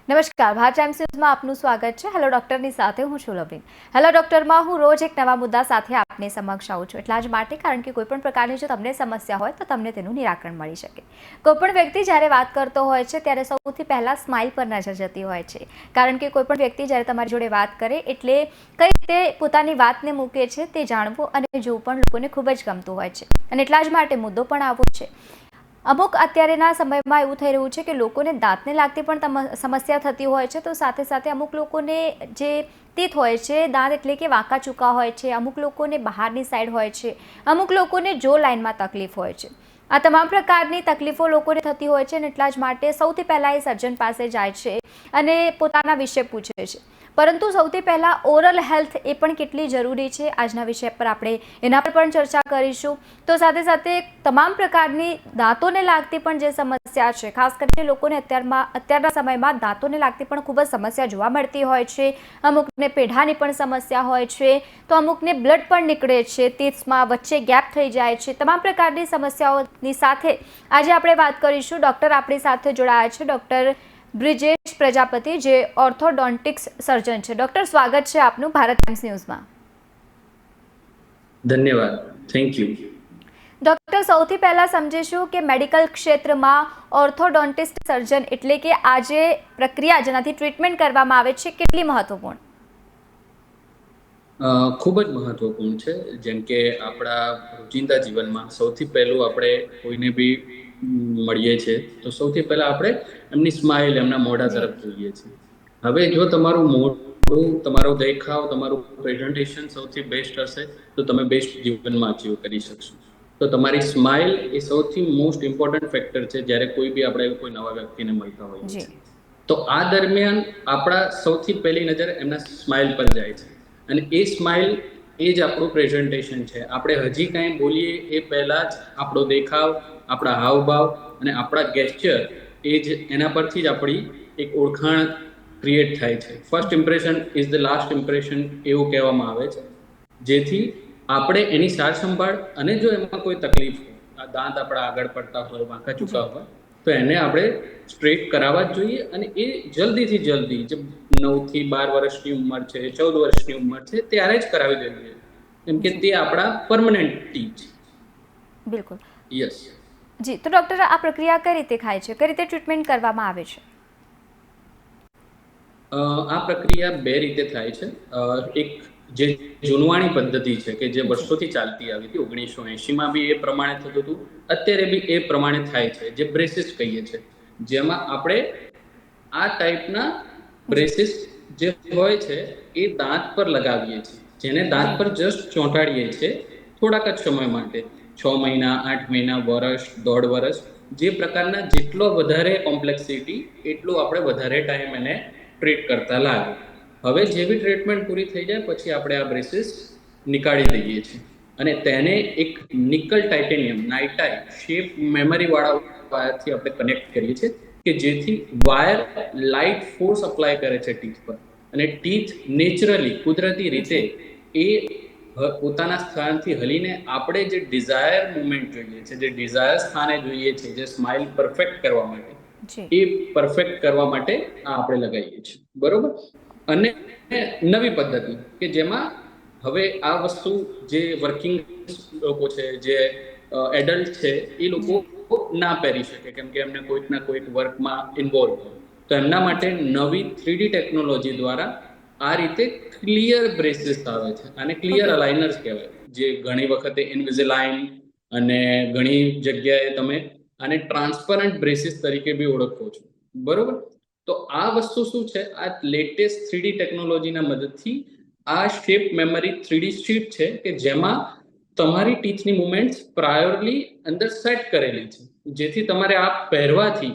નમસ્કાર, ભારત ટાઈમ્સ ન્યૂઝમાં આપનું સ્વાગત છે. હેલો ડૉક્ટરની સાથે હું છું લવિન. હેલો ડૉક્ટરમાં હું રોજ એક નવા મુદ્દા સાથે આપની સમક્ષ આવું છું. એટલા જ માટે કારણ કે કોઈપણ પ્રકારની જો તમને સમસ્યા હોય તો તમને તેનું નિરાકરણ મળી શકે. કોઈપણ વ્યક્તિ જ્યારે વાત કરતો હોય છે ત્યારે સૌથી પહેલાં સ્માઇલ પર નજર જતી હોય છે. કારણ કે કોઈપણ વ્યક્તિ જ્યારે તમારી જોડે વાત કરે એટલે કઈ રીતે પોતાની વાતને મૂકે છે તે જાણવું અને જોવું પણ લોકોને ખૂબ જ ગમતું હોય છે. અને એટલા જ માટે મુદ્દો પણ આવો છે. અમુક અત્યારેના સમયમાં એવું થઈ રહ્યું છે કે લોકોને દાંતને લાગતી પણ સમસ્યા થતી હોય છે, તો સાથે સાથે અમુક લોકોને જે તીત હોય છે, દાંત એટલે કે વાંકા ચૂકા હોય છે, અમુક લોકોને બહારની સાઈડ હોય છે, અમુક લોકોને જો લાઇનમાં તકલીફ હોય છે. આ તમામ પ્રકારની તકલીફો લોકોને થતી હોય છે અને એટલા જ માટે સૌથી પહેલાં એ સર્જન પાસે જાય છે અને પોતાના વિશે પૂછે છે. પરંતુ સૌથી પહેલાં ઓરલ હેલ્થ એ પણ કેટલી જરૂરી છે, આજના વિષય પર આપણે એના પર પણ ચર્ચા કરીશું. તો સાથે સાથે તમામ પ્રકારની દાંતોને લાગતી પણ જે સમસ્યા છે, ખાસ કરીને લોકોને અત્યારના સમયમાં દાંતોને લાગતી પણ ખૂબ જ સમસ્યા જોવા મળતી હોય છે. અમુકને પેઢાની પણ સમસ્યા હોય છે, તો અમુકને બ્લડ પણ નીકળે છે, ટીથ્સમાં વચ્ચે ગેપ થઈ જાય છે. તમામ પ્રકારની સમસ્યાઓની સાથે આજે આપણે વાત કરીશું. ડૉક્ટર આપણી સાથે જોડાયા છે, ડૉક્ટર બ્રિજેશ પ્રજાપતિ, જે ઓર્થોડોન્ટિક્સ સર્જન છે. ડૉક્ટર, સ્વાગત છે આપનું ભારત ટાઈમ્સ ન્યૂઝમાં. ધન્યવાદ, થેન્ક યુ. ડૉક્ટર, સૌથી પહેલાં સમજીશું કે મેડિકલ ક્ષેત્રમાં ઓર્થોડોન્ટિસ્ટ સર્જન એટલે કે આ જે પ્રક્રિયા જેનાથી ટ્રીટમેન્ટ કરવામાં આવે છે કેટલી મહત્વપૂર્ણ? ખૂબ જ મહત્વપૂર્ણ છે. જેમ કે આપણા રોજિંદા જીવનમાં સૌથી પહેલું આપણે કોઈને બી મળીએ છીએ તો સૌથી પહેલા આપણે એમની સ્માઇલ, એમના મોઢા તરફ જોઈએ છીએ. હવે જો તમારું મોઢું, તમારો દેખાવ, તમારું પ્રેઝન્ટેશન સૌથી બેસ્ટ હશે તો તમે બેસ્ટ જીવનમાં અચીવ કરી શકશો. તો તમારી સ્માઇલ એ સૌથી મોસ્ટ ઇમ્પોર્ટન્ટ ફેક્ટર છે જ્યારે કોઈ બી આપણે કોઈ નવા વ્યક્તિને મળતા હોઈએ છીએ. તો આ દરમિયાન આપણા સૌથી પહેલી નજર એમના સ્માઇલ પર જાય છે અને એ સ્માઇલ એ જ આપણું પ્રેઝન્ટેશન છે. આપણે હજી કાંઈ બોલીએ એ પહેલાં જ આપણો દેખાવ, આપણા હાવભાવ અને આપણા ગેસ્ચર એ જ એના પરથી જ આપણી એક ઓળખાણ ક્રિએટ થાય છે. First impression is the last impression એવું કહેવામાં આવે છે. જેથી આપણે એની સાર સંભાળ અને જો એમાં કોઈ તકલીફ હોય, દાંત આપણા આગળ પડતા હોય, વાંકા ચૂકા હોય, તો એને આપણે સ્ટ્રેટ કરાવવા જ જોઈએ. અને એ જલ્દીથી જલ્દી, જે 9 થી 12 વર્ષની ઉંમર છે, 14 વર્ષની ઉંમર છે, ત્યારે જ કરાવી દેવી જોઈએ. કેમ કે તે આપણા પરમનન્ટ ટીથ છે. બિલકુલ. યસ. જી, તો ડૉક્ટર, આ પ્રક્રિયા કઈ રીતે થાય છે, કઈ રીતે ટ્રીટમેન્ટ કરવામાં આવે છે? આ પ્રક્રિયા બે રીતે થાય છે. એક જે જૂનવાણી પદ્ધતિ છે કે જે વર્ષોથી ચાલતી આવી હતી, 1980માં બી એ પ્રમાણે થતું હતું, અત્યારે બી એ પ્રમાણે થાય છે, જે બ્રેસિસ કહીએ છીએ. જેમાં આપણે આ ટાઈપના બ્રેસિસ જે હોય છે એ દાંત પર લગાવીએ છીએ, જેને દાંત પર જસ્ટ ચોંટાડીએ છીએ થોડાક જ સમય માટે. 6 મહિના, 8 મહિના, વર્ષ, 1.5 વર્ષ, જે પ્રકારના જેટલો વધારે કોમ્પ્લેક્સિટી એટલું આપણે વધારે ટાઈમ એને ટ્રીટ કરતા લાગે. હવે જેવી ટ્રીટમેન્ટ પૂરી થઈ જાય પછી આપણે આ બ્રેસિસ નીકાળી દઈએ છીએ અને તેને એક નિકલ ટાઇટેનિયમ નાઇટાઇટ શેપ મેમરી વાળા વાયરથી આપણે કનેક્ટ કરીએ છીએ કે જેથી વાયર લાઇટ ફોર્સ અપ્લાય કરે છે ટીથ પર અને ટીથ નેચરલી, કુદરતી રીતે એ પોતાના સ્થાનથી હલીને આપણે જે ડિઝાયર મુવમેન્ટ જોઈએ છે, જે ડિઝાયર સ્થાને જોઈએ છે, જે સ્માઇલ પરફેક્ટ કરવા માટે, એ પરફેક્ટ કરવા માટે આ આપણે લગાવીએ છીએ. બરોબર. અને નવી પદ્ધતિ કે જેમાં હવે આ વસ્તુ જે વર્કિંગ લોકો છે, જે એડલ્ટ છે, એ લોકો ના પહેરી શકે કેમ કે એમને કોઈક ના કોઈક વર્કમાં ઇન્વોલ્વ હોય. તો એમના માટે નવી 3D ટેકનોલોજી દ્વારા આ રીતે ક્લિયર બ્રેસીસ આવે છે અને ક્લિયર અલાઇનર્સ કહેવાય, જે ઘણી વખતે ઇનવિઝિલાઇન અને ઘણી જગ્યાએ તમે આને ટ્રાન્સપરન્ટ બ્રેસીસ તરીકે બી ઓળખો છો. બરોબર. તો આ વસ્તુ શું છે, આ લેટેસ્ટ 3D ટેકનોલોજીના મદદથી આ શેપ મેમરી 3D શીટ છે કે જેમાં તમારી ટીથની મુવમેન્ટ્સ પ્રાયોરલી અંદર સેટ કરેલી છે, જેથી તમારે આ પહેરવાથી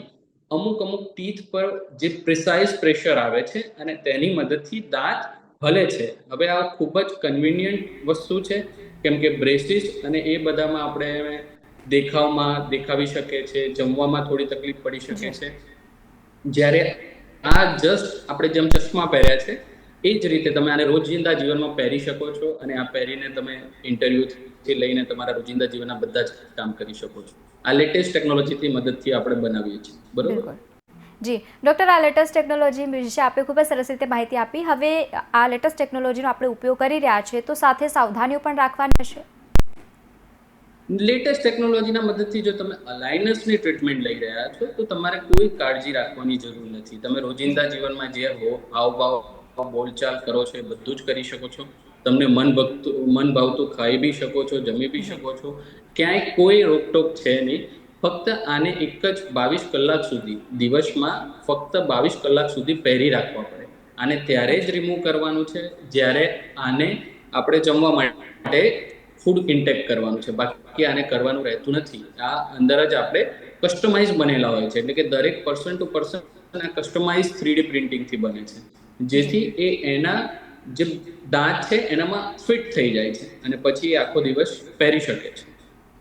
અમુક ટીથ પર જે પ્રિસાઇઝ પ્રેશર આવે છે અને તેની મદદથી દાંત હલે છે. હવે આ ખૂબ જ કન્વિનિયન્ટ વસ્તુ છે કેમ કે બ્રેસિસ અને એ બધામાં આપણે દેખાવમાં દેખાવી શકે છે, જમવામાં થોડી તકલીફ પડી શકે છે. જ્યારે આ જસ્ટ આપણે જેમ ચશ્મા પહેર્યા છે એ જ રીતે તમે આને રોજિંદા જીવનમાં પહેરી શકો છો અને આ પહેરીને તમે ઇન્ટરવ્યુથી લઈને તમારા રોજિંદા જીવનના બધા જ કામ કરી શકો છો. આ લેટેસ્ટ ટેકનોલોજીથી મદદથી આપણે બનાવીએ છીએ. બરોબર. જી ડૉક્ટર, આ લેટેસ્ટ ટેકનોલોજી વિશે આપે ખૂબ જ સરસ રીતે માહિતી આપી. હવે આ લેટેસ્ટ ટેકનોલોજીનો આપણે ઉપયોગ કરી રહ્યા છીએ તો સાથે સાવધાનીઓ પણ રાખવાની હશે. લેટેસ્ટ ટેકનોલોજીના મદદથી જો તમે અલાઇનસની ટ્રીટમેન્ટ લઈ રહ્યા છો તો તમારે કોઈ કાળજી રાખવાની જરૂર નથી. તમે રોજિંદા જીવનમાં જે હાવભાવ બોલચાલ કરો છો એ બધું જ કરી શકો છો. તમને મન ભાવતું ખાઈ બી શકો છો, જમી બી શકો છો. ક્યાંય કોઈ રોકટોક છે નહીં. ફક્ત આને એક જ 22 કલાક સુધી, દિવસમાં ફક્ત 22 કલાક સુધી પહેરી રાખવા પડે. આને ત્યારે જ રિમૂવ કરવાનું છે જ્યારે આને આપણે જમવા માટે ફૂડ ઇન્ટેક કરવાનું છે. બાકી આને કરવાનું રહેતું નથી. આ અંદર જ આપણે કસ્ટમાઇઝ બનેલા હોય છે, એટલે કે દરેક પર્સન ટુ પર્સન આ કસ્ટમાઇઝ 3D પ્રિન્ટિંગથી બને છે, જેથી એ એના જે દાંત છે એનામાં ફિટ થઈ જાય છે અને પછી એ આખો દિવસ પહેરી શકે છે.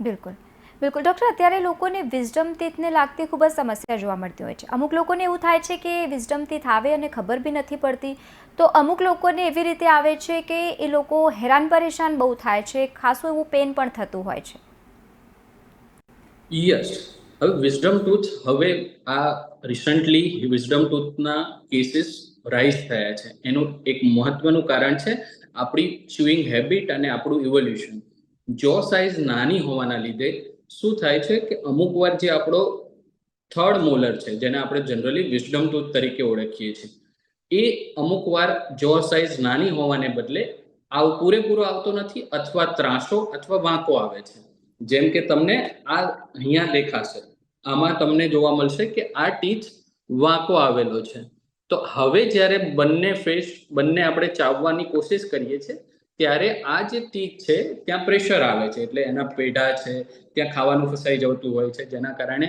બિલકુલ બિલકુલ ડૉક્ટર, અત્યારે લોકોને વિઝડમ ટીથને લાગતી ખૂબ જ સમસ્યા જોવા મળતી હોય છે. અમુક લોકોને એવું થાય છે કે વિઝડમ ટીથ આવે અને ખબર બી નથી પડતી, તો અમુક લોકોને એવી રીતે આવે છે કે એ લોકો હેરાન પરેશાન બહુ થાય છે, ખાસું એવું પેન પણ થતું હોય છે. યસ, હવે વિઝડમ ટૂથ, હવે આ રિસન્ટલી વિઝડમ ટૂથના કેસીસ રાઇઝ થયા છે. એનું એક મહત્વનું કારણ છે આપણી ચ્યુઇંગ હેબિટ અને આપણું ઇવોલ્યુશન. જો સાઇઝ નાની હોવાના લીધે શું થાય છે કે અમુક વાર જે આપણો થર્ડ મોલર છે, જેને આપણે જનરલી વિઝડમ ટૂથ તરીકે ઓળખીએ છીએ, એ અમુક વાર જો સાઇઝ નાની હોવાને બદલે પૂરેપૂરો આવતો નથી, અથવા ત્રાંસો અથવા વાંકો આવે છે. જેમ કે તમને આ અહીંયા દેખાશે, આમાં તમને જોવા મળશે કે આ ટીથ વાંકો આવેલો છે. તો હવે જ્યારે બંને આપણે ચાવવાની કોશિશ કરીએ છીએ ત્યારે આ જે ટીથ છે ત્યાં પ્રેશર આવે છે, એટલે એના પેઢા છે ત્યાં ખાવાનું ફસાઈ જતું હોય છે, જેના કારણે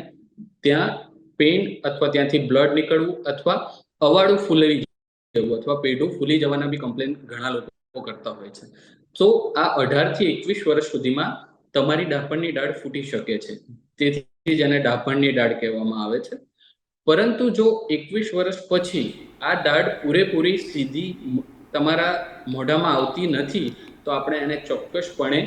ત્યાં પેઇન અથવા ત્યાંથી બ્લડ નીકળવું અથવા અવાડું ફૂલી જવું અથવા પેઢું ફૂલી જવાના બી કમ્પ્લેન ઘણા લોકો કરતા હોય છે. તો આ 18 થી 21 વર્ષ સુધીમાં તમારી ડાપણની ડાળ ફૂટી શકે છે, તેથી જ એને ડાપણની ડાળ કહેવામાં આવે છે. પરંતુ જો 21 વર્ષ પછી આ ડાળ પૂરેપૂરી સીધી તમારા મોઢામાં આવતી નથી, તો આપણે એને ચોક્કસપણે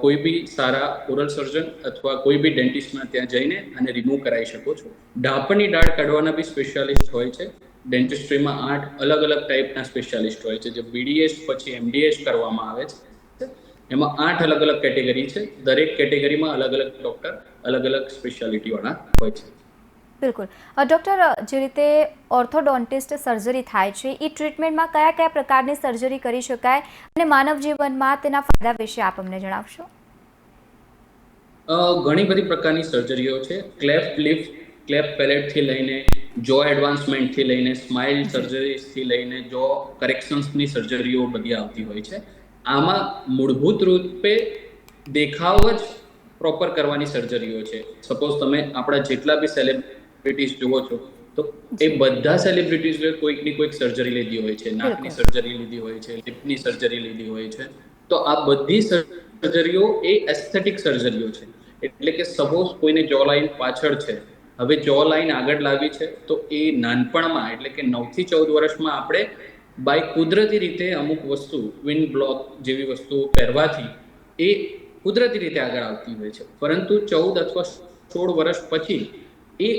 કોઈ બી સારા ઓરલ સર્જન અથવા કોઈ બી ડેન્ટિસ્ટના ત્યાં જઈને અને રિમૂવ કરાવી શકો છો. ડાપણની ડાળ કાઢવાના બી સ્પેશિયાલિસ્ટ હોય છે. ડેન્ટિસ્ટ્રીમાં 8 અલગ અલગ ટાઈપના સ્પેશિયાલિસ્ટ હોય છે. જે BDS પછી MDS કરવામાં આવે છે, એમાં 8 અલગ અલગ કેટેગરી છે. દરેક કેટેગરીમાં અલગ અલગ ડૉક્ટર અલગ અલગ સ્પેશિયાલિટીવાળા હોય છે. બિલકુલ ડૉક્ટર, જે રીતે ઓર્થોડોન્ટિસ્ટ સર્જરી થાય છે એ ટ્રીટમેન્ટમાં કયા કયા પ્રકારની સર્જરી કરી શકાય અને માનવ જીવનમાં તેના ફાયદા વિશે આપ અમને જણાવશો. ઘણી બધી પ્રકારની સર્જરીઓ છે. ક્લેફ પેલેટથી લઈને જો એડવાન્સમેન્ટથી લઈને સ્માઇલ સર્જરીથી લઈને જો કરેક્શન્સની સર્જરીઓ બધી આવતી હોય છે. આમાં મૂળભૂત રૂપે દેખાવ જ પ્રોપર કરવાની સર્જરીઓ છે. સપોઝ તમે આપણા જેટલા બી સેલિબ્રિટીઝ જુઓ છો તો એ બધા સેલિબ્રિટીઝે કોઈકની કોઈક સર્જરી લીધી હોય છે. નાકની સર્જરી લીધી હોય છે, લિપની સર્જરી લીધી હોય છે. તો આ બધી સર્જરીઓ એ એસ્થેટિક સર્જરીઓ છે. એટલે કે સપોઝ કોઈને જો લાઈન પાછળ છે, હવે જો લાઈન આગળ લાવી છે, તો એ નાનપણમાં એટલે કે 9 થી 14 વર્ષમાં આપણે બાય કુદરતી રીતે અમુક વસ્તુ વિન બ્લોક જેવી વસ્તુઓ પહેરવાથી એ કુદરતી રીતે આગળ આવતી હોય છે. પરંતુ 14 અથવા 16 વર્ષ પછી એ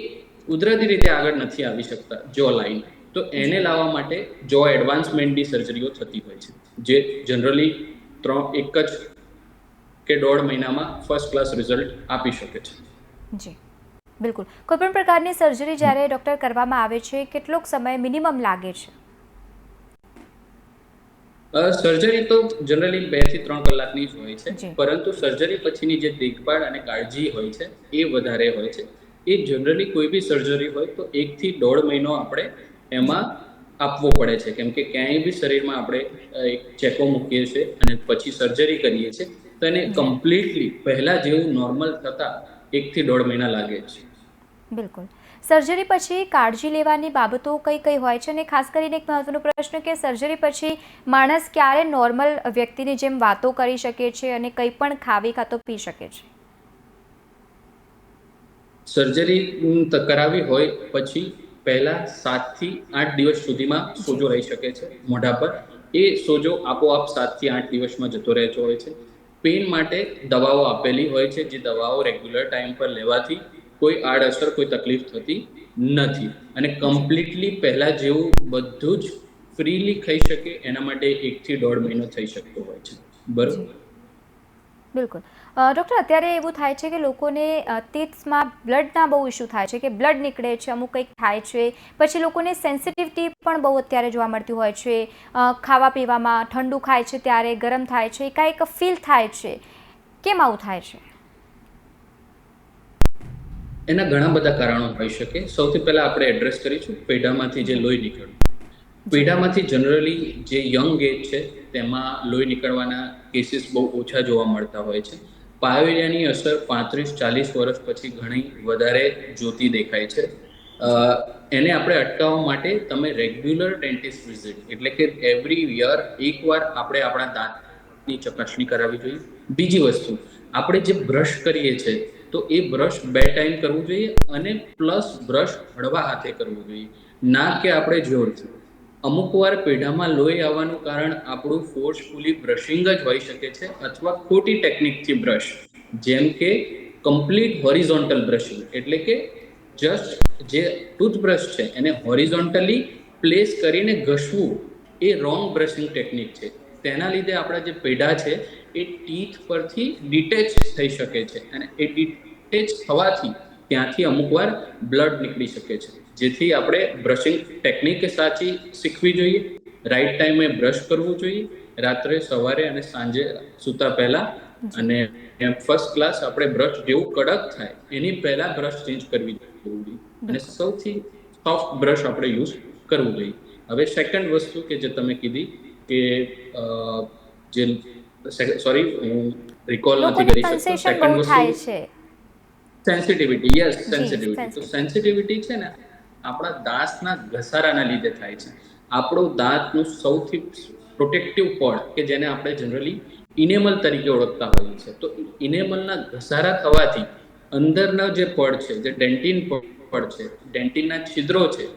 કુદરતી રીતે આગળ નથી આવી શકતા જો લાઈન. તો એને લાવવા માટે જો એડવાન્સમેન્ટની સર્જરીઓ થતી હોય છે, જે જનરલી 1 કે 1.5 મહિનામાં ફર્સ્ટ ક્લાસ રિઝલ્ટ આપી શકે છે. જી બિલકુલ. કોઈપણ પ્રકારની સર્જરી જ્યારે ડૉક્ટર કરવામાં આવે છે, કેટલોક સમય મિનિમમ લાગે છે? સર્જરી તો જનરલી 2 થી 3 કલાકની જ હોય છે, પરંતુ સર્જરી પછીની જે દેખભાળ અને કાળજી હોય છે એ વધારે હોય છે. એ જનરલી કોઈ બી સર્જરી હોય તો 1 થી 1.5 મહિનો આપણે એમાં આપવો પડે છે, કેમ કે ક્યાંય બી શરીરમાં આપણે એક ચેકો મૂકીએ છીએ અને પછી સર્જરી કરીએ છીએ, તો એને કમ્પ્લીટલી પહેલા જેવું નોર્મલ થતા 1 થી 1.5 મહિના લાગે છે. બિલકુલ. સર્જરી પછી કાળજી લેવાની બાબતો કઈ કઈ હોય છે, અને ખાસ કરીને એક મહત્વનો પ્રશ્ન કે સર્જરી પછી માણસ ક્યારે નોર્મલ વ્યક્તિની જેમ વાતો કરી શકે છે અને કંઈ પણ ખાવી કાં તો પી શકે છે? સર્જરી કરાવી હોય પછી પહેલા 7 થી 8 દિવસ સુધીમાં સોજો રહી શકે છે મોઢા પર. એ સોજો આપોઆપ 7 થી 8 દિવસમાં જતો રહેતો હોય છે. પેઇન માટે દવાઓ આપેલી હોય છે, જે દવાઓ રેગ્યુલર ટાઈમ પર લેવાથી કોઈ આડઅસર, કોઈ તકલીફ થતી નથી. અને કમ્પ્લીટલી પહેલા જેવું બધું જ ફ્રીલી ખાઈ શકે એના માટે 1 થી 1.5 મહિનો થઈ શકતો હોય છે. બરોબર. જી બિલકુલ. ડૉક્ટર, અત્યારે એવું થાય છે કે લોકોને ટીથ્સમાં બ્લડના બહુ ઇસ્યુ થાય છે, કે બ્લડ નીકળે છે, અમુક કંઈક થાય છે, પછી લોકોને સેન્સિટિવિટી પણ બહુ અત્યારે જોવા મળતી હોય છે. ખાવા પીવામાં ઠંડુ ખાય છે ત્યારે ગરમ થાય છે, કાંઈક ફીલ થાય છે. કેમ આવું થાય છે? એના ઘણા બધા કારણો હોઈ શકે. સૌથી પહેલા આપણે એડ્રેસ કરીશું પેઢામાંથી જે જી લોહી નીકળે. જી પેઢામાંથી જનરલી જે યંગ એજ છે તેમાં લોહી નીકળવાના કેસીસ બહુ ઓછા જોવા મળતા હોય છે. પાયોરિયાની અસર 35-40 વર્ષ પછી ઘણી વધારે જોતી દેખાય છે. અ, જી એને આપણે અટકાવવા માટે તમે રેગ્યુલર ડેન્ટિસ્ટ વિઝિટ, એટલે કે એવરી યર એકવાર આપણે આપણા દાંતની ચકાસણી કરાવવી જોઈએ. બીજી વસ્તુ, આપણે જે બ્રશ કરીએ છીએ તો એ બ્રશ 2 ટાઈમ કરવું જોઈએ, અને પ્લસ બ્રશ હળવા હાથે કરવું જોઈએ, ના કે આપણે જોરથી. અમુક વાર પેઢામાં લોહી આવવાનું કારણ આપણું ફોર્સફુલી બ્રશિંગ જ હોઈ શકે છે, અથવા ખોટી ટેકનિકથી બ્રશ, જેમ કે કમ્પ્લીટ હોરિઝોન્ટલ બ્રશિંગ, એટલે કે જસ્ટ જે ટૂથબ્રશ છે એને હોરિઝોન્ટલી પ્લેસ કરીને ઘસવું, એ રોંગ બ્રશિંગ ટેકનિક છે. તેના લીધે આપણા જે પેઢા છે એ ટીથ પરથી ડિટેચ થઈ શકે છે, અને એ ડિટેચ થવાથી ત્યાંથી અમુક વાર બ્લડ નીકળી શકે છે. જેથી આપણે બ્રશિંગ ટેકનિક સાચી શીખવી જોઈએ, રાઈટ ટાઈમે બ્રશ કરવું જોઈએ, રાત્રે, સવારે અને સાંજે સૂતા પહેલા. જી અને ફર્સ્ટ ક્લાસ આપણે બ્રશ જેવું કડક થાય એની પહેલા બ્રશ ચેન્જ કરવી જોઈએ, અને બિલકુલ. સૌથી સોફ્ટ બ્રશ આપણે યુઝ કરવું જોઈએ. હવે સેકન્ડ વસ્તુ કે જે તમે કીધી કે અ, જે સોરી, હું રિકોલ નથી લોકોને કરી શકતો. કન્સેશન બહુ સેકન્ડ વસ્તુ થાય છે. સેન્સિટિવિટી. યસ, જી સેન્સિટિવિટી. તો સેન્સિટિવ. સેન્સિટિવિટી છે ને આપણા દાંતના ઘસારાના લીધે થાય છે. આપણું દાંતનું સૌથી પ્રોટેક્ટિવ પડ, કે જેને આપણે જનરલી ઇનેમલ તરીકે ઓળખતા હોઈએ છીએ, તો ઇનેમલના ઘસારા થવાથી અંદરના જે પડ છે, જે ડેન્ટિન પડ છે, ડેન્ટિનના છિદ્રો છે,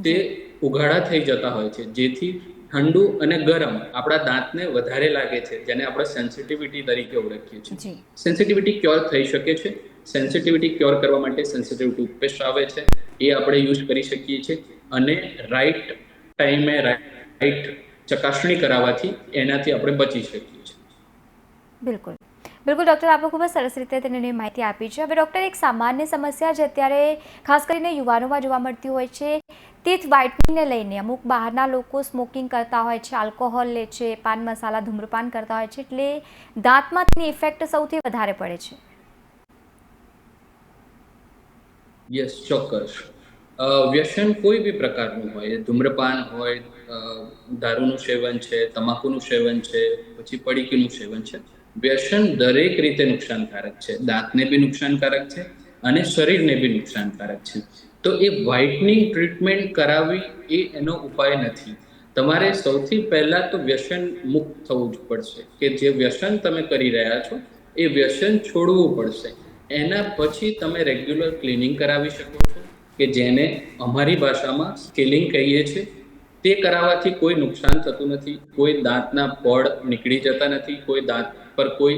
તે જી ઉઘાડા થઈ જતા હોય છે, જેથી ઠંડુ અને ગરમ આપણા દાંતને વધારે લાગે છે, જેને આપણે સેન્સિટિવિટી તરીકે ઓળખીએ છીએ. જી સેન્સિટિવિટી ક્યોર થઈ શકે છે. સેન્સિટિવિટી ક્યોર કરવા માટે સેન્સિટિવ ટૂથપેસ્ટ આવે છે, એ આપણે યુઝ કરી શકીએ છીએ. અને રાઈટ ટાઈમે રાઈટ ચકાસણી કરાવવાથી એનાથી આપણે બચી શકીએ છીએ. બિલકુલ બિલકુલ ડૉક્ટર, આપે ખૂબ જ સરસ રીતે તેની માહિતી આપી છે. હવે ડૉક્ટર, એક સામાન્ય સમસ્યા જે અત્યારે ખાસ કરીને યુવાનોમાં જોવા મળતી હોય છે, ટીથ વ્હાઇટનિંગને લઈને અમુક બહારના લોકો સ્મોકિંગ કરતા હોય છે, આલ્કોહોલ લે છે, પાન મસાલા ધૂમ્રપાન કરતા હોય છે, એટલે દાંતમાં તેની ઇફેક્ટ સૌથી વધારે પડે છે. યસ, ચોક્કસ. વ્યસન કોઈ બી પ્રકારનું હોય, ધૂમ્રપાન હોય, દારૂનું સેવન છે, તમાકુનું સેવન છે, પછી પડીકીનું સેવન છે. વ્યસન દરેક રીતે નુકસાનકારક છે. દાંતને બી નુકસાનકારક છે, અને શરીરને બી નુકસાનકારક છે. તો એ વ્હાઇટનિંગ ટ્રીટમેન્ટ કરાવવી એ એનો ઉપાય નથી. તમારે સૌથી પહેલા તો વ્યસન મુક્ત થવું જ પડશે, કે જે વ્યસન તમે કરી રહ્યા છો એ વ્યસન છોડવું પડશે. એના પછી તમે રેગ્યુલર ક્લિનિંગ કરાવી શકો છો, કે જેને અમારી ભાષામાં સ્કેલિંગ કહીએ છીએ. તે કરાવવાથી કોઈ નુકસાન થતું નથી, કોઈ દાંતના પડ નીકળી જતા નથી, કોઈ દાંત પર કોઈ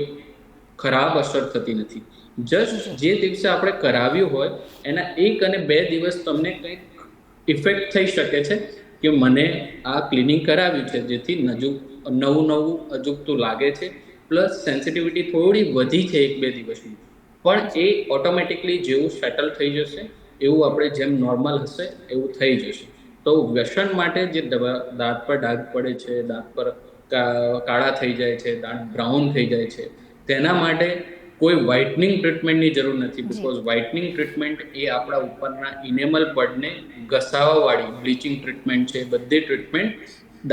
ખરાબ અસર થતી નથી. જસ્ટ જી જે દિવસે આપણે કરાવ્યું હોય એના 1 અને 2 દિવસ તમને કંઈક ઇફેક્ટ થઈ શકે છે, કે મને આ ક્લિનિંગ કરાવ્યું છે જેથી નવું નવું અજુગતું લાગે છે, પ્લસ સેન્સિટિવિટી થોડી વધી છે 1-2 દિવસની. પણ જી એ ઓટોમેટિકલી જેવું સેટલ થઈ જશે, એવું આપણે જેમ નોર્મલ હશે એવું થઈ જશે. તો વ્યસન માટે જે દાંત પર ડાઘ પડે છે, દાંત પર કાળા થઈ જાય છે, દાંત બ્રાઉન થઈ જાય છે, તેના માટે કોઈ વ્હાઇટનિંગ ટ્રીટમેન્ટની જરૂર નથી. જી બિકોઝ વ્હાઇટનિંગ ટ્રીટમેન્ટ એ આપણા ઉપરના ઇનેમલ પડને ઘસાવાવાળી બ્લીચિંગ ટ્રીટમેન્ટ છે. બધી ટ્રીટમેન્ટ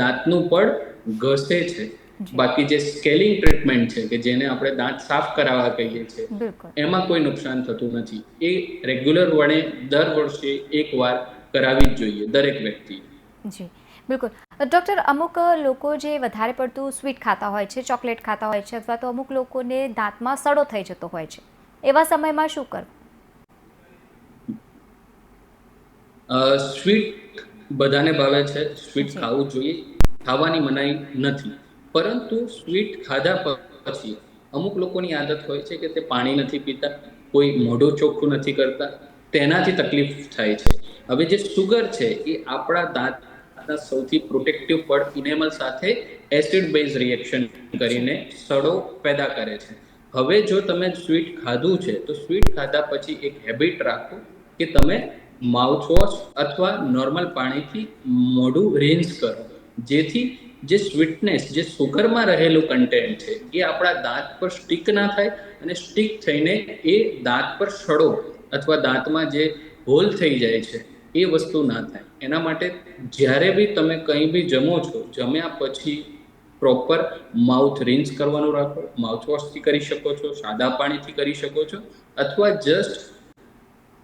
દાંતનું પડ ઘસે છે. જી બાકી જે સ્કેલિંગ ટ્રીટમેન્ટ છે, કે જેને આપણે દાંત સાફ કરાવવા કહીએ છીએ, બિલકુલ. એમાં કોઈ નુકસાન થતું નથી. એ રેગ્યુલર વડે દર વર્ષે એકવાર કરાવવી જ જોઈએ દરેક વ્યક્તિ. જી બિલકુલ. ડૉક્ટર, અમુક લોકો જે વધારે પડતું સ્વીટ ખાતા હોય છે, ચોકલેટ ખાતા હોય છે, અથવા તો અમુક લોકોને દાંતમાં સડો થઈ જતો હોય છે, એવા સમયમાં શું કરવું? સ્વીટ બધાને ભાવે છે, સ્વીટ જી ખાવું જોઈએ, ખાવાની મનાઈ નથી. પરંતુ સ્વીટ ખાધા પછી અમુક લોકોની આદત હોય છે કે તે પાણી નથી પીતા, કોઈ મોઢું ચોખ્ખું નથી કરતા, તેનાથી તકલીફ થાય છે. હવે જે સુગર છે એ આપણા દાંતના સૌથી પ્રોટેક્ટિવ પડ ઇનેમલ સાથે એસિડ બેઝ રિએક્શન જી કરીને સડો પેદા કરે છે. હવે જો તમે સ્વીટ ખાધું છે તો સ્વીટ ખાધા પછી એક હેબિટ રાખો કે તમે માઉથવોશ અથવા નોર્મલ પાણીથી મોઢું રિન્સ કરો, જેથી જે સ્વીટનેસ, જે સુગરમાં રહેલું કન્ટેન્ટ છે એ આપણા દાંત પર સ્ટીક ના થાય, અને સ્ટીક થઈને એ દાંત પર સડો અથવા દાંતમાં જે હોલ થઈ જાય છે એ વસ્તુ ના થાય. એના માટે જ્યારે બી તમે કંઈ બી જમો છો, જમ્યા પછી પ્રોપર માઉથ રિન્સ કરવાનું રાખો. માઉથવોશથી કરી શકો છો, સાદા પાણીથી કરી શકો છો, અથવા જસ્ટ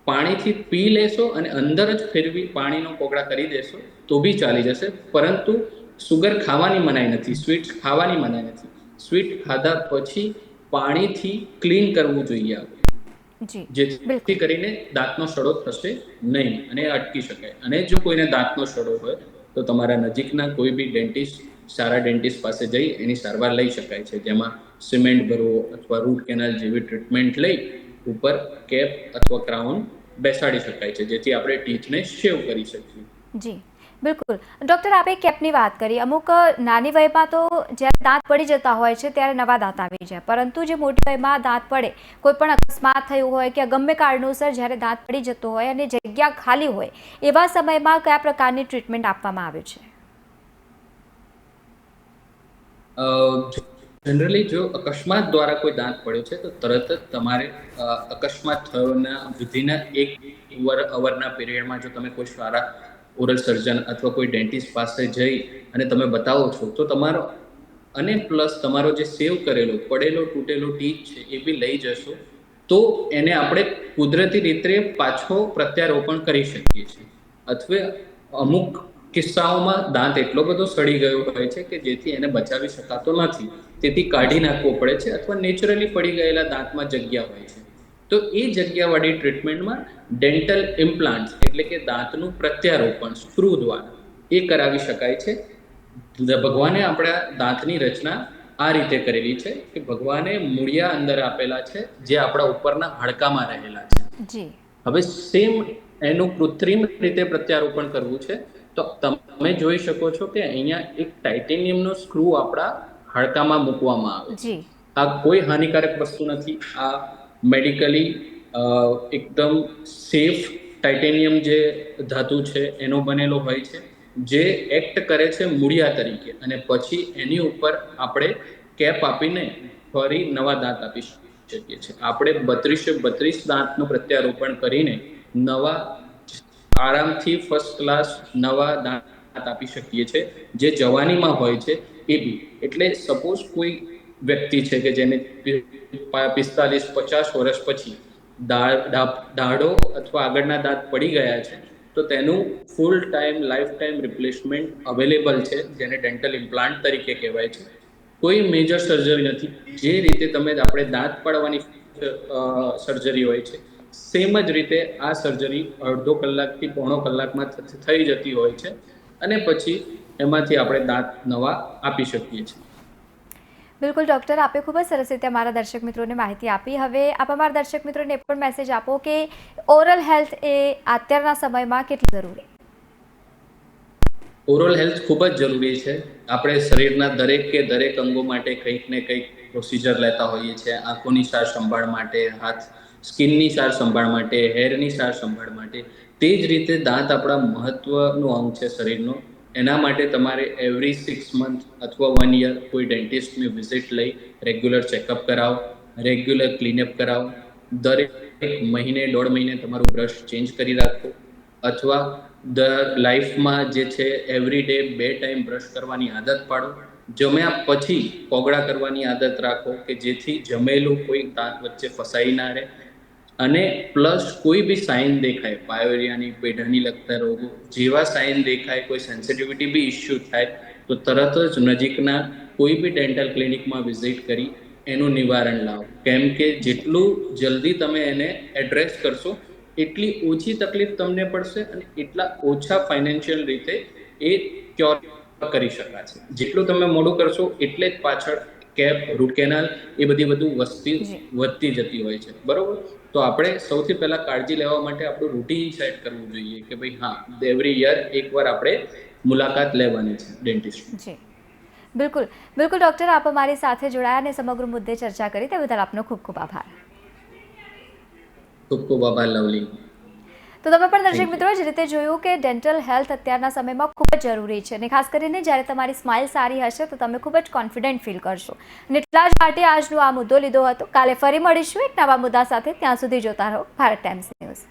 પાણીથી પી લેશો અને અંદર જ ફેરવી પાણીનો કોગળા કરી દેશો તો બી ચાલી જશે. પરંતુ સુગર ખાવાની મનાઈ નથી, સ્વીટ્સ ખાવાની મનાઈ નથી. સ્વીટ ખાધા પછી પાણીથી ક્લીન કરવું જોઈએ આપણે, જી જેથી બિલકુલ. કરીને દાંતનો સડો થશે નહીં અને અટકી શકાય. અને જો કોઈને દાંતનો સડો હોય તો તમારા નજીકના કોઈ બી ડેન્ટિસ્ટ, સારા ડેન્ટિસ્ટ પાસે જઈ એની સારવાર લઈ શકાય છે, જેમાં સિમેન્ટ ભરવો અથવા રૂટ કેનાલ જેવી ટ્રીટમેન્ટ લઈ ઉપર કેપ અથવા ક્રાઉન બેસાડી શકાય છે, જેથી આપણે ટીથને શેવ કરી શકીએ. જી બિલકુલ. ડૉક્ટર, આપે કેપની વાત કરી. અમુક નાની વયમાં તો જ્યારે દાંત પડી જતા હોય છે ત્યારે નવા દાંત આવી જાય, પરંતુ જે મોટી વયમાં દાંત પડે, કોઈ પણ અકસ્માત થયું હોય કે ગમે કારણોસર જ્યારે દાંત પડી જતો હોય અને જગ્યા ખાલી હોય, એવા સમયમાં કયા પ્રકારની ટ્રીટમેન્ટ આપવામાં આવે છે? જનરલી જો અકસ્માત દ્વારા કોઈ દાંત પડ્યો છે તો તરત જ તમારે અકસ્માત થયોના વિધિના 1 અવરના પીરિયડમાં જો તમે કોઈ સારા ઓરલ સર્જન અથવા કોઈ ડેન્ટિસ્ટ પાસે જઈ અને તમે બતાવો છો તો તમારો, અને પ્લસ તમારો જે સેવ કરેલો પડેલો તૂટેલો ટીથ છે એ બી લઈ જશો તો એને આપણે કુદરતી રીતે પાછો પ્રત્યારોપણ કરી શકીએ છીએ. અથવા અમુક કિસ્સાઓમાં દાંત એટલો બધો સડી ગયો હોય છે કે જેથી એને બચાવી શકાતો નથી, તેથી કાઢી નાખવો પડે છે, અથવા નેચરલી પડી ગયેલા દાંતમાં જગ્યા હોય છે તો એ જગ્યાવાળી ટ્રીટમેન્ટમાં ડેન્ટલ ઇમ્પ્લાન્ટ્સ એટલે કે દાંતનું પ્રત્યારોપણ સ્ક્રૂ દ્વારા એ કરાવી શકાય છે. ભગવાને આપણા દાંતની રચના આ રીતે કરેલી છે કે ભગવાને મૂળિયા અંદર આપેલા છે જે આપણા ઉપરના હાડકામાં રહેલા છે. જી હવે સેમ એનું કૃત્રિમ રીતે પ્રત્યારોપણ કરવું છે તો તમે જોઈ શકો છો કે અહીંયા એક ટાઇટેનિયમનો સ્ક્રૂ આપણા હાડકામાં મૂકવામાં આવે છે. જી આ કોઈ હાનિકારક વસ્તુ નથી. આ મેડિકલી એકદમ સેફ ટાઇટેનિયમ જે ધાતુ છે એનો બનેલો હોય છે, જે એક્ટ કરે છે મૂળિયા તરીકે, અને પછી એની ઉપર આપણે કેપ આપીને ફરી નવા દાંત આપી શકીએ છીએ. આપણે 32 દાંતનું પ્રત્યારોપણ કરીને નવા, આરામથી ફર્સ્ટ ક્લાસ નવા દાંત આપી શકીએ છીએ, જે જવાનીમાં હોય છે એ બી. એટલે સપોઝ કોઈ વ્યક્તિ છે કે જેને 45-50 વર્ષ પછી દાઢો અથવા આગળના દાંત પડી ગયા છે તો તેનું full time life time replacement available છે, જેને ડેન્ટલ ઇમ્પ્લાન્ટ તરીકે કહેવાય છે. કોઈ મેજર સર્જરી નથી. જે રીતે તમે આપણે દાંત પાડવાની સર્જરી હોય છે સેમ જ રીતે આ સર્જરી અડધો કલાકથી પોણો કલાકમાં થઈ જતી હોય છે, અને પછી એમાંથી આપણે દાંત નવા આપી શકીએ છીએ. બિલકુલ ડૉક્ટર, આપે ખૂબ જ સરસ રીતે અમારા દર્શક મિત્રોને માહિતી આપી. હવે આપ અમારા દર્શક મિત્રોને એ પણ મેસેજ આપો કે ઓરલ હેલ્થ એ અત્યારના સમયમાં કેટલી જરૂરી? ઓરલ હેલ્થ ખૂબ જ જરૂરી છે. આપણે શરીરના દરેક અંગો માટે કંઈક ને કંઈક પ્રોસિજર લેતા હોઈએ છીએ. આંખોની સાર સંભાળ માટે, સ્કિનની સાર સંભાળ માટે, હેરની સાર સંભાળ માટે. તે જ રીતે દાંત આપણા મહત્વનું અંગ છે શરીરનો. એના માટે તમારે એવરી 6 મંથ અથવા 1 યર કોઈ ડેન્ટિસ્ટની વિઝિટ લઈ રેગ્યુલર ચેકઅપ કરાવો, રેગ્યુલર ક્લીનઅપ કરાવો. દરેક મહિને 1.5 મહિને તમારું બ્રશ ચેન્જ કરી રાખો, અથવા લાઈફમાં જે છે એવરી ડે 2 ટાઈમ બ્રશ કરવાની આદત પાડો. જમ્યા પછી કોગળા કરવાની આદત રાખો કે જેથી જમેલું કોઈ દાંત વચ્ચે ફસાઈ ના રહે. અને પ્લસ કોઈ બી સાઇન દેખાય, પાયોરિયાની પેઢાની લગતા રોગો જેવા સાઇન દેખાય, કોઈ સેન્સિટિવિટી બી ઇસ્યુ થાય તો તરત જ નજીકના કોઈ બી ડેન્ટલ ક્લિનિકમાં વિઝિટ કરી એનું નિવારણ લાવો. કેમ કે જેટલું જલ્દી તમે એને એડ્રેસ કરશો એટલી ઓછી તકલીફ તમને પડશે અને એટલા ઓછા ફાઇનાન્શિયલ રીતે એ ક્યોર કરી શકાશે. જેટલું તમે મોડું કરશો એટલે જ પાછળ કેપ, રૂટ કેનાલ એ બધી વધતી જતી હોય છે. બરોબર? તો આપણે સૌથી પહેલા કાળજી લેવા માટે આપણું રૂટીન સેટ કરવું જોઈએ કે ભાઈ હા, એવરી યર એકવાર આપણે મુલાકાત લેવાની છે ડેન્ટિસ્ટની. જી બિલકુલ બિલકુલ ડૉક્ટર, આપ અમારી સાથે જોડાયા અને સમગ્ર મુદ્દે ચર્ચા કરી તે બદલ આપનો ખૂબ ખૂબ આભાર. ખૂબ ખૂબ આભાર લવલી. તો તમે પણ દર્શક Thank you. મિત્રો જે રીતે જોયું કે ડેન્ટલ હેલ્થ અત્યારના સમયમાં ખૂબ જ જરૂરી છે અને ખાસ કરીને જ્યારે તમારી સ્માઇલ સારી હશે તો તમે ખૂબ જ કોન્ફિડન્ટ ફીલ કરશો અને એટલા જ માટે આજનો આ મુદ્દો લીધો હતો. કાલે ફરી મળીશું એક નવા મુદ્દા સાથે. ત્યાં સુધી જોતા રહો ભારત ટાઈમ્સ ન્યૂઝ.